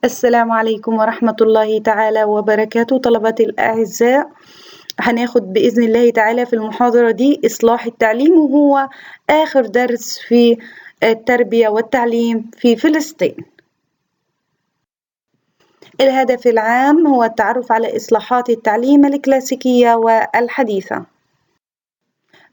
السلام عليكم ورحمة الله تعالى وبركاته طلبتي الأعزاء. هناخد بإذن الله تعالى في المحاضرة دي إصلاح التعليم، وهو آخر درس في التربية والتعليم في فلسطين. الهدف العام هو التعرف على إصلاحات التعليم الكلاسيكية والحديثة.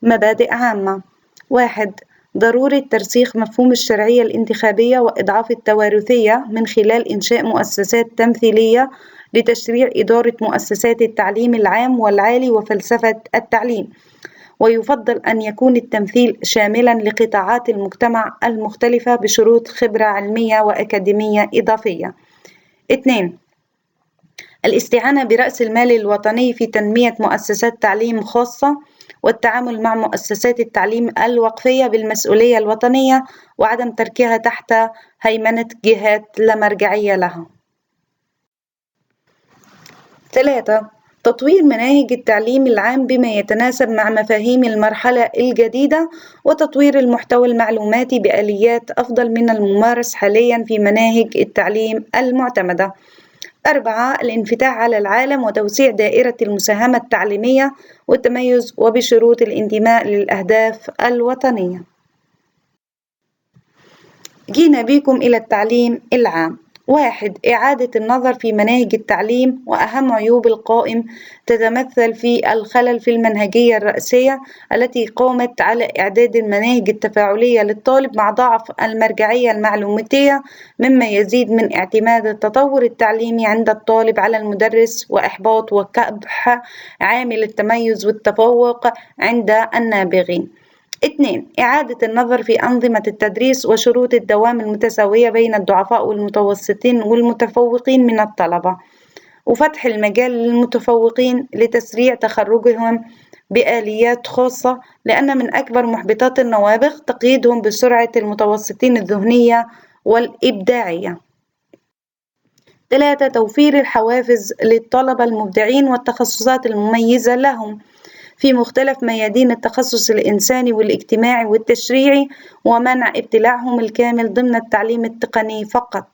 مبادئ عامة: 1. ضرورة ترسيخ مفهوم الشرعية الانتخابية وإضعاف التوارثية من خلال إنشاء مؤسسات تمثيلية لتشريع إدارة مؤسسات التعليم العام والعالي وفلسفة التعليم، ويفضل أن يكون التمثيل شاملاً لقطاعات المجتمع المختلفة بشروط خبرة علمية وأكاديمية إضافية. 2. الاستعانة برأس المال الوطني في تنمية مؤسسات تعليم خاصة، والتعامل مع مؤسسات التعليم الوقفية بالمسؤولية الوطنية، وعدم تركها تحت هيمنة جهات لا مرجعية لها. 3. تطوير مناهج التعليم العام بما يتناسب مع مفاهيم المرحلة الجديدة، وتطوير المحتوى المعلوماتي بآليات أفضل من الممارس حالياً في مناهج التعليم المعتمدة. 4. الانفتاح على العالم وتوسيع دائرة المساهمة التعليمية والتميز وبشروط الانتماء للأهداف الوطنية. جينا بكم إلى التعليم العام. 1. إعادة النظر في مناهج التعليم، وأهم عيوب القائم تتمثل في الخلل في المنهجية الرئيسية التي قامت على إعداد المناهج التفاعلية للطالب مع ضعف المرجعية المعلوماتية، مما يزيد من اعتماد التطور التعليمي عند الطالب على المدرس، وإحباط وكبح عامل التميز والتفوق عند النابغين. 2. إعادة النظر في أنظمة التدريس وشروط الدوام المتساوية بين الضعفاء والمتوسطين والمتفوقين من الطلبة، وفتح المجال للمتفوقين لتسريع تخرجهم بآليات خاصة، لأن من أكبر محبطات النوابغ تقييدهم بسرعة المتوسطين الذهنية والإبداعية. 3. توفير الحوافز للطلبة المبدعين والتخصصات المميزة لهم في مختلف ميادين التخصص الإنساني والاجتماعي والتشريعي، ومنع ابتلاعهم الكامل ضمن التعليم التقني فقط.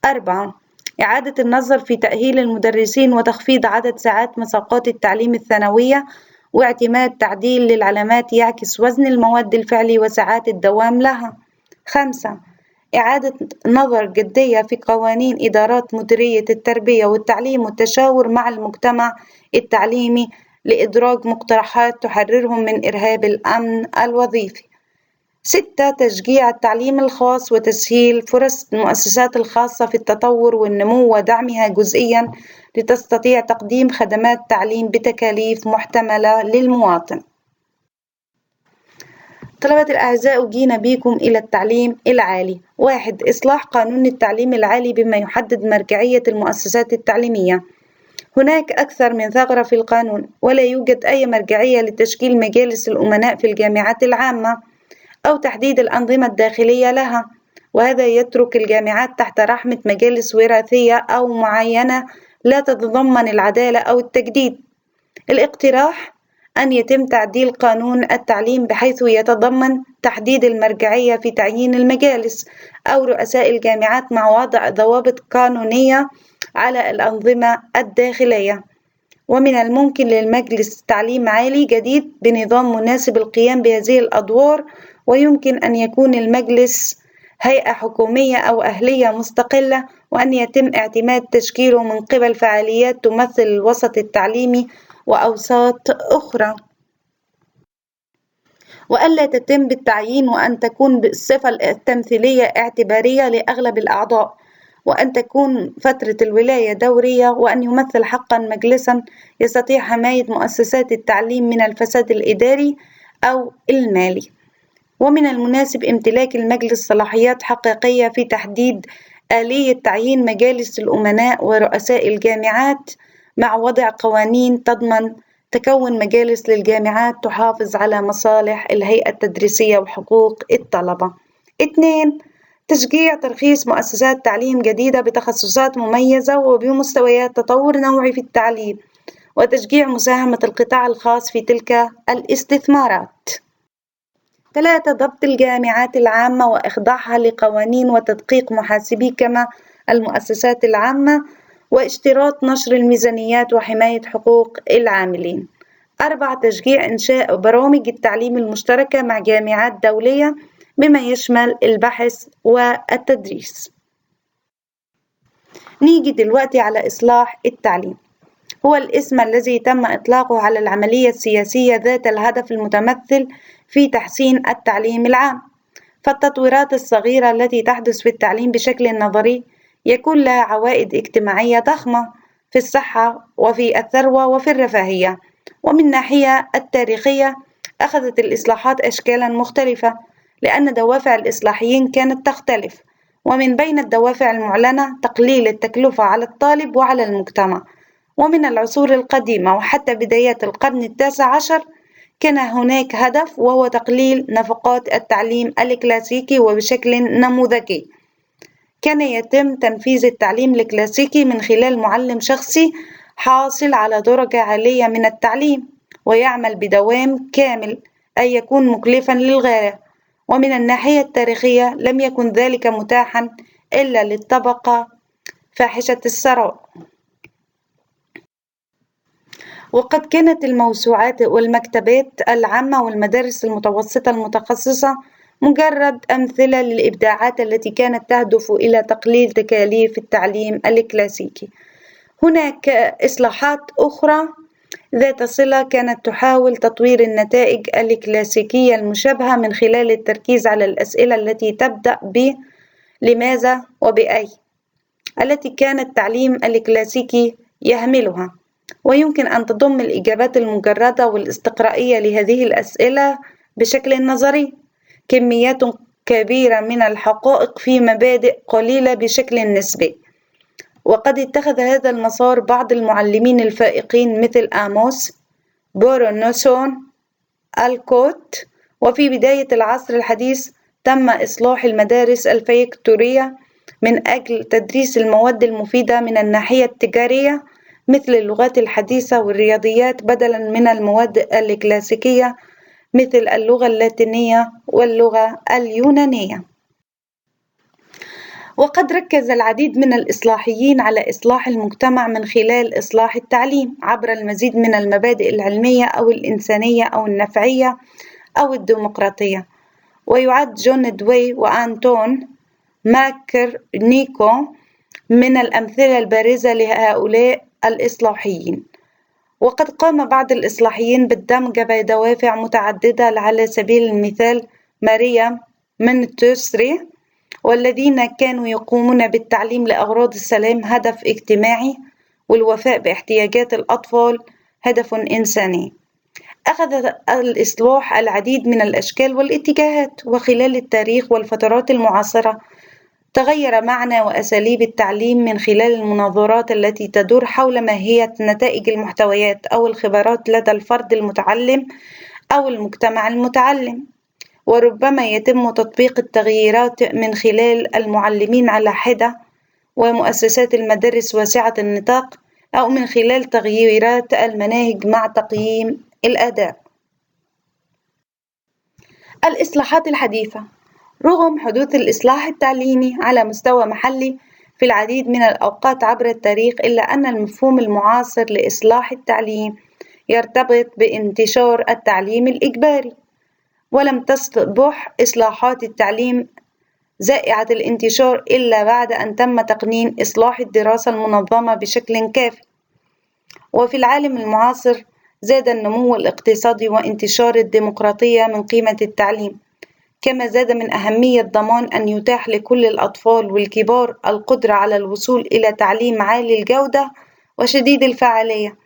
4. إعادة النظر في تأهيل المدرسين وتخفيض عدد ساعات مساقات التعليم الثانوية، واعتماد تعديل للعلامات يعكس وزن المواد الفعلي وساعات الدوام لها. 5. إعادة نظر جدية في قوانين إدارات مديرية التربية والتعليم والتشاور مع المجتمع التعليمي لإدراج مقترحات تحررهم من إرهاب الأمن الوظيفي. 6. تشجيع التعليم الخاص وتسهيل فرص المؤسسات الخاصة في التطور والنمو ودعمها جزئياً لتستطيع تقديم خدمات تعليم بتكاليف محتملة للمواطن. طلبة الأعزاء، جينا بكم إلى التعليم العالي. 1. إصلاح قانون التعليم العالي بما يحدد مرجعية المؤسسات التعليمية. هناك أكثر من ثغرة في القانون، ولا يوجد أي مرجعية لتشكيل مجالس الأمناء في الجامعات العامة أو تحديد الأنظمة الداخلية لها، وهذا يترك الجامعات تحت رحمة مجالس وراثية أو معينة لا تتضمن العدالة أو التجديد. الاقتراح أن يتم تعديل قانون التعليم بحيث يتضمن تحديد المرجعية في تعيين المجالس أو رؤساء الجامعات مع وضع ضوابط قانونية على الأنظمة الداخلية. ومن الممكن للمجلس تعليم عالي جديد بنظام مناسب القيام بهذه الأدوار، ويمكن أن يكون المجلس هيئة حكومية أو أهلية مستقلة، وأن يتم اعتماد تشكيله من قبل فعاليات تمثل الوسط التعليمي وأوساط أخرى، وألا تتم بالتعيين، وأن تكون بالصفة التمثيلية اعتبارية لأغلب الأعضاء، وأن تكون فترة الولاية دورية، وأن يمثل حقاً مجلساً يستطيع حماية مؤسسات التعليم من الفساد الإداري أو المالي. ومن المناسب امتلاك المجلس صلاحيات حقيقية في تحديد آلية تعيين مجالس الأمناء ورؤساء الجامعات، مع وضع قوانين تضمن تكون مجالس للجامعات تحافظ على مصالح الهيئة التدريسية وحقوق الطلبة. 2. تشجيع ترخيص مؤسسات تعليم جديدة بتخصصات مميزة وبمستويات تطور نوعي في التعليم، وتشجيع مساهمة القطاع الخاص في تلك الاستثمارات. 3. ضبط الجامعات العامة وإخضاعها لقوانين وتدقيق محاسبي كما المؤسسات العامة واشتراط نشر الميزانيات وحماية حقوق العاملين. 4. تشجيع إنشاء برامج التعليم المشتركة مع جامعات دولية بما يشمل البحث والتدريس. نيجي دلوقتي على إصلاح التعليم. هو الاسم الذي تم إطلاقه على العملية السياسية ذات الهدف المتمثل في تحسين التعليم العام. فالتطويرات الصغيرة التي تحدث في التعليم بشكل نظري يكون لها عوائد اجتماعية ضخمة في الصحة وفي الثروة وفي الرفاهية. ومن الناحية التاريخية أخذت الإصلاحات أشكالا مختلفة لأن دوافع الإصلاحيين كانت تختلف، ومن بين الدوافع المعلنة تقليل التكلفة على الطالب وعلى المجتمع. ومن العصور القديمة وحتى بدايات القرن التاسع عشر كان هناك هدف وهو تقليل نفقات التعليم الكلاسيكي وبشكل نموذجي. كان يتم تنفيذ التعليم الكلاسيكي من خلال معلم شخصي حاصل على درجة عالية من التعليم ويعمل بدوام كامل، أي يكون مكلفا للغاية. ومن الناحية التاريخية لم يكن ذلك متاحا إلا للطبقة فاحشة الثراء. وقد كانت الموسوعات والمكتبات العامة والمدارس المتوسطة المتخصصة مجرد أمثلة للإبداعات التي كانت تهدف إلى تقليل تكاليف التعليم الكلاسيكي. هناك إصلاحات أخرى ذات صلة كانت تحاول تطوير النتائج الكلاسيكية المشابهة من خلال التركيز على الأسئلة التي تبدأ ب لماذا وبأي، التي كان التعليم الكلاسيكي يهملها. ويمكن أن تضم الإجابات المجردة والاستقرائية لهذه الأسئلة بشكل نظري كميات كبيرة من الحقائق في مبادئ قليلة بشكل نسبي. وقد اتخذ هذا المسار بعض المعلمين الفائقين مثل آموس بورونوسون الكوت. وفي بداية العصر الحديث تم إصلاح المدارس الفيكتورية من أجل تدريس المواد المفيدة من الناحية التجارية مثل اللغات الحديثة والرياضيات بدلاً من المواد الكلاسيكية مثل اللغة اللاتينية واللغة اليونانية. وقد ركز العديد من الإصلاحيين على إصلاح المجتمع من خلال إصلاح التعليم عبر المزيد من المبادئ العلمية أو الإنسانية أو النفعية أو الديمقراطية. ويعد جون دوي وأنتون ماكرنيكو من الأمثلة البارزة لهؤلاء الإصلاحيين. وقد قام بعض الإصلاحيين بالدمج بدوافع متعددة على سبيل المثال ماريا مونتسوري، والذين كانوا يقومون بالتعليم لأغراض السلام هدف اجتماعي والوفاء باحتياجات الأطفال هدف إنساني. أخذ الإصلاح العديد من الأشكال والاتجاهات، وخلال التاريخ والفترات المعاصرة تغير معنى وأساليب التعليم من خلال المناظرات التي تدور حول ماهية نتائج المحتويات أو الخبرات لدى الفرد المتعلم أو المجتمع المتعلم. وربما يتم تطبيق التغييرات من خلال المعلمين على حدة ومؤسسات المدارس واسعة النطاق، أو من خلال تغييرات المناهج مع تقييم الأداء. الإصلاحات الحديثة. رغم حدوث الإصلاح التعليمي على مستوى محلي في العديد من الأوقات عبر التاريخ، إلا أن المفهوم المعاصر لإصلاح التعليم يرتبط بانتشار التعليم الإجباري. ولم تصبح إصلاحات التعليم زائعة الانتشار إلا بعد أن تم تقنين إصلاح الدراسة المنظمة بشكل كافي. وفي العالم المعاصر زاد النمو الاقتصادي وانتشار الديمقراطية من قيمة التعليم، كما زاد من أهمية ضمان أن يتاح لكل الأطفال والكبار القدرة على الوصول إلى تعليم عالي الجودة وشديد الفعالية.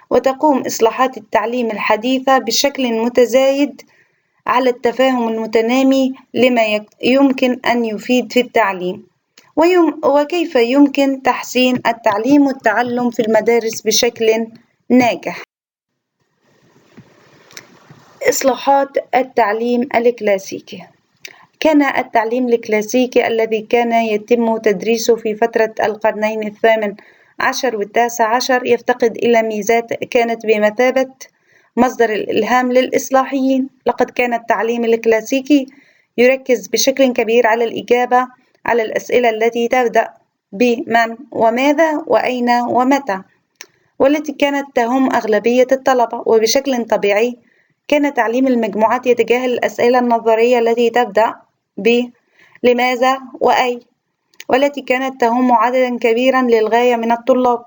وتقوم إصلاحات التعليم الحديثة بشكل متزايد على التفاهم المتنامي لما يمكن أن يفيد في التعليم وكيف يمكن تحسين التعليم والتعلم في المدارس بشكل ناجح. إصلاحات التعليم الكلاسيكي. كان التعليم الكلاسيكي الذي كان يتم تدريسه في فترة القرنين الثامن عشر والتاسع عشر يفتقد إلى ميزات كانت بمثابة مصدر الإلهام للإصلاحيين. لقد كان التعليم الكلاسيكي يركز بشكل كبير على الإجابة على الأسئلة التي تبدأ بمن وماذا وأين ومتى، والتي كانت تهم أغلبية الطلبة. وبشكل طبيعي كان تعليم المجموعات يتجاهل الأسئلة النظرية التي تبدأ ب لماذا وأي، والتي كانت تهم عددا كبيرا للغاية من الطلاب،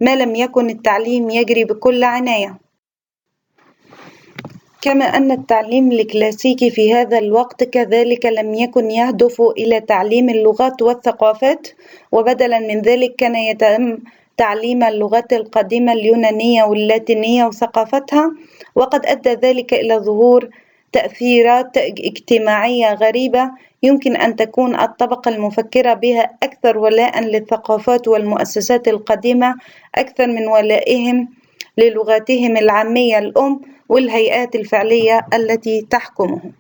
ما لم يكن التعليم يجري بكل عناية. كما أن التعليم الكلاسيكي في هذا الوقت كذلك لم يكن يهدف إلى تعليم اللغات والثقافات، وبدلا من ذلك كان يتم تعليم اللغات القديمة اليونانية واللاتينية وثقافتها، وقد أدى ذلك إلى ظهور تأثيرات اجتماعية غريبة يمكن أن تكون الطبقة المفكرة بها أكثر ولاءً للثقافات والمؤسسات القديمة أكثر من ولائهم للغاتهم العامية الأم والهيئات الفعلية التي تحكمهم.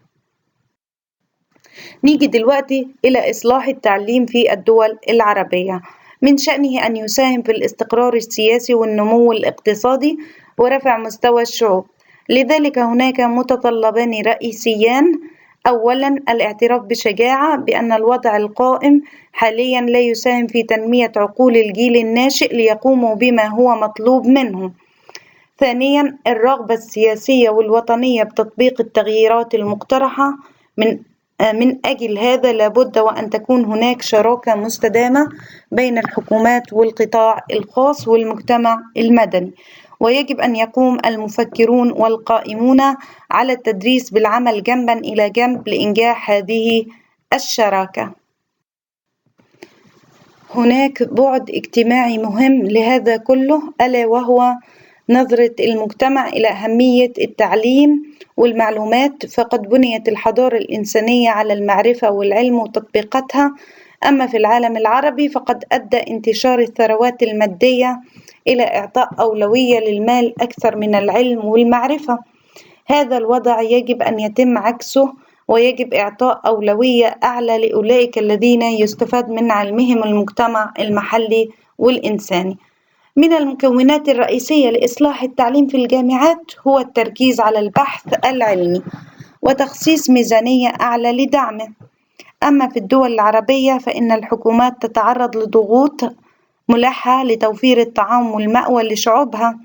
نيجي دلوقتي إلى إصلاح التعليم في الدول العربية. من شأنه أن يساهم في الاستقرار السياسي والنمو الاقتصادي ورفع مستوى الشعوب. لذلك هناك متطلبان رئيسيان: أولاً الاعتراف بشجاعة بأن الوضع القائم حالياً لا يساهم في تنمية عقول الجيل الناشئ ليقوموا بما هو مطلوب منهم. ثانياً الرغبة السياسية والوطنية بتطبيق التغييرات المقترحة. من أجل هذا لابد وأن تكون هناك شراكة مستدامة بين الحكومات والقطاع الخاص والمجتمع المدني، ويجب أن يقوم المفكرون والقائمون على التدريس بالعمل جنباً إلى جنب لإنجاح هذه الشراكة. هناك بعد اجتماعي مهم لهذا كله، ألا وهو نظرة المجتمع إلى أهمية التعليم والمعلومات. فقد بنيت الحضارة الإنسانية على المعرفة والعلم وتطبيقاتها، أما في العالم العربي فقد أدى انتشار الثروات المادية إلى إعطاء أولوية للمال أكثر من العلم والمعرفة. هذا الوضع يجب أن يتم عكسه، ويجب إعطاء أولوية أعلى لأولئك الذين يستفاد من علمهم المجتمع المحلي والإنساني. من المكونات الرئيسية لإصلاح التعليم في الجامعات هو التركيز على البحث العلمي وتخصيص ميزانية أعلى لدعمه. أما في الدول العربية فإن الحكومات تتعرض لضغوط ملحة لتوفير الطعام والمأوى لشعوبها،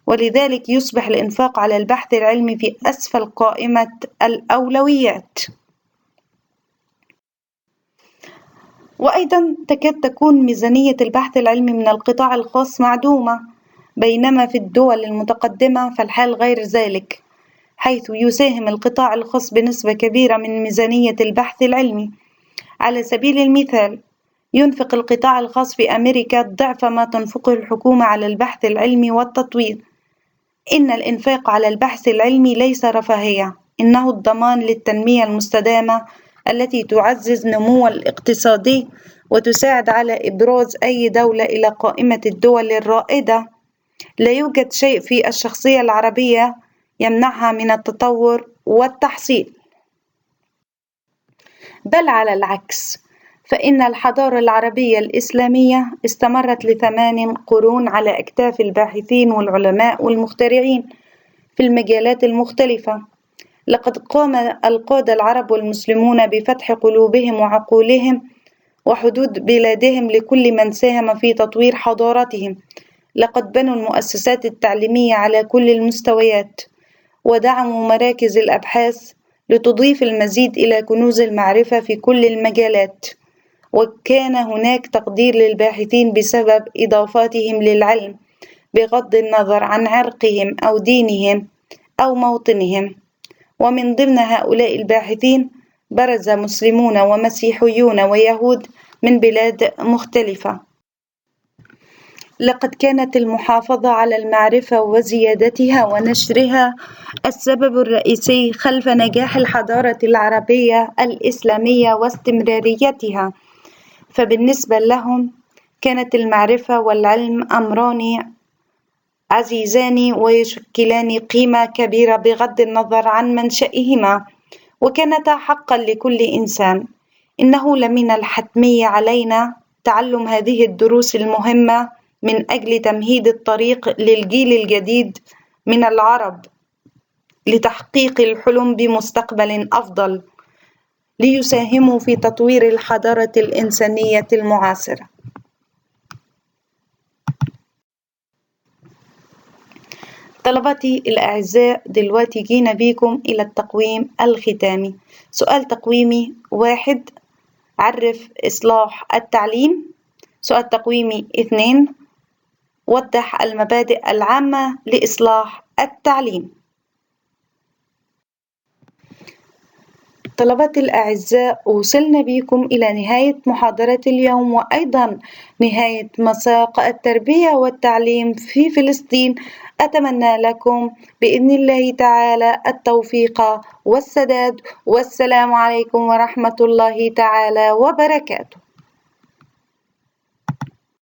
ولذلك يصبح الإنفاق على البحث العلمي في أسفل قائمة الأولويات. وأيضاً تكاد تكون ميزانية البحث العلمي من القطاع الخاص معدومة، بينما في الدول المتقدمة فالحال غير ذلك، حيث يساهم القطاع الخاص بنسبة كبيرة من ميزانية البحث العلمي. على سبيل المثال، ينفق القطاع الخاص في أمريكا ضعف ما تنفقه الحكومة على البحث العلمي والتطوير. إن الإنفاق على البحث العلمي ليس رفاهية، إنه الضمان للتنمية المستدامة التي تعزز نمو الاقتصادي وتساعد على إبراز أي دولة إلى قائمة الدول الرائدة. لا يوجد شيء في الشخصية العربية يمنعها من التطور والتحصيل، بل على العكس، فإن الحضارة العربية الإسلامية استمرت ل8 قرون على أكتاف الباحثين والعلماء والمخترعين في المجالات المختلفة. لقد قام القادة العرب والمسلمون بفتح قلوبهم وعقولهم وحدود بلادهم لكل من ساهم في تطوير حضارتهم. لقد بنوا المؤسسات التعليمية على كل المستويات، ودعموا مراكز الأبحاث لتضيف المزيد إلى كنوز المعرفة في كل المجالات، وكان هناك تقدير للباحثين بسبب إضافاتهم للعلم بغض النظر عن عرقهم أو دينهم أو موطنهم. ومن ضمن هؤلاء الباحثين برز مسلمون ومسيحيون ويهود من بلاد مختلفة. لقد كانت المحافظة على المعرفة وزيادتها ونشرها السبب الرئيسي خلف نجاح الحضارة العربية الإسلامية واستمراريتها. فبالنسبة لهم كانت المعرفة والعلم أمران عزيزان ويشكلان قيمة كبيرة بغض النظر عن منشئهما، وكانتا حقا لكل إنسان. إنه لمن الحتمي علينا تعلم هذه الدروس المهمة من أجل تمهيد الطريق للجيل الجديد من العرب لتحقيق الحلم بمستقبل أفضل، ليساهموا في تطوير الحضارة الإنسانية المعاصرة. طلبتي الأعزاء، دلوقتي جينا بيكم إلى التقويم الختامي. سؤال تقويمي 1: عرف إصلاح التعليم. سؤال تقويمي 2: وضح المبادئ العامة لإصلاح التعليم. طلبتي الأعزاء، وصلنا بكم إلى نهاية محاضرة اليوم، وأيضا نهاية مساق التربية والتعليم في فلسطين. أتمنى لكم بإذن الله تعالى التوفيق والسداد، والسلام عليكم ورحمة الله تعالى وبركاته.